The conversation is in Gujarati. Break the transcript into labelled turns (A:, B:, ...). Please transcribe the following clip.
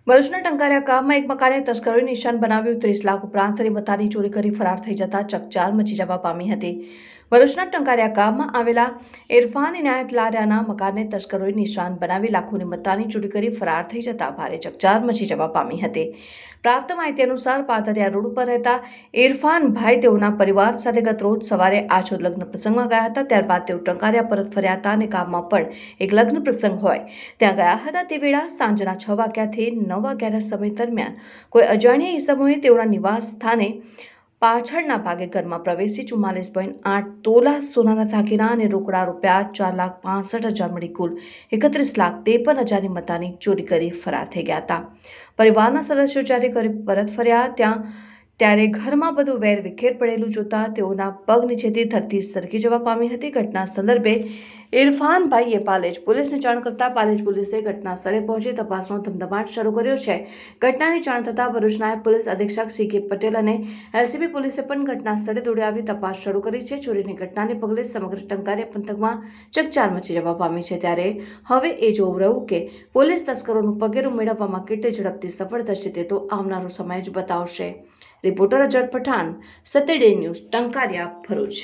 A: ભરૂચના ટંકારિયા ગામમાં એક મકાને તસ્કરોએ નિશાન બનાવ્યું 30 લાખ ઉપરાંતની મતાની ચોરી કરી ફરાર થઈ જતા ચકચાર મચી જવા પામી હતી। ભરૂચના ટંકારિયા ગામમાં આવેલા ઇરફાન ઇનાયત લારિયાના મકાનને તસ્કરોએ નિશાન બનાવી લાખોની મતાની ચોરી કરી ફરાર થઈ જતા ભારે ચકચાર મચી જવા પામી હતી। પ્રાપ્ત માહિતી અનુસાર પાદરિયા રોડ ઉપર રહેતા ઇરફાનભાઈ તેઓના પરિવાર સાથે ગત રોજ સવારે આછોદ લગ્ન પ્રસંગમાં ગયા હતા। ત્યારબાદ તેઓ ટંકારિયા પરત ફર્યા હતા અને ગામમાં પણ એક લગ્ન પ્રસંગ હોય ત્યાં ગયા હતા। તે વેળા સાંજના 6 વાગ્યાથી 9 વાગ્યાના સમય દરમિયાન કોઈ અજાણ્યા ઈસમોએ તેઓના નિવાસ સ્થાને પાછળના ભાગે ઘરમાં પ્રવેશી 44.8 તોલા સોનાના દાગીના અને રોકડા રૂપિયા 4,65,000 મળી કુલ 31,53,000ની મતાની ચોરી કરી ફરાર થઈ ગયા હતા। પરિવારના સદસ્યો જ્યારે ઘરે પરત ફર્યા ત્યારે ઘરમાં બધું વેર વિખેર પડેલું જોતા તેઓના પગ નીચેથી ધરતી સરકી જવા પામી હતી। ઘટના સંદર્ભે ઇરફાનભાઈએ પાલેજ પોલીસને જાણ કરતા પાલેજ પોલીસે ઘટના સ્થળે પહોંચી તપાસનો ધમધમાટ શરૂ કર્યો છે। ઘટનાની જાણ થતાં ભરૂચ નાયબ પોલીસ અધિક્ષક સી.કે. પટેલ અને એલસીબી પોલીસે પણ ઘટના સ્થળે દોડી આવી તપાસ શરૂ કરી છે। ચોરીની ઘટનાને પગલે સમગ્ર ટંકારિયા પંથકમાં ચકચાર મચી જવા પામી છે। ત્યારે હવે એ જોવું રહ્યું કે પોલીસ તસ્કરોનું પગેરું મેળવવામાં કેટલી ઝડપથી સફળ થશે તે તો આવનારો સમય જ બતાવશે। રિપોર્ટર અજર પઠાણ, સત્ય ડે ન્યૂઝ, ટંકારિયા, ભરૂચ।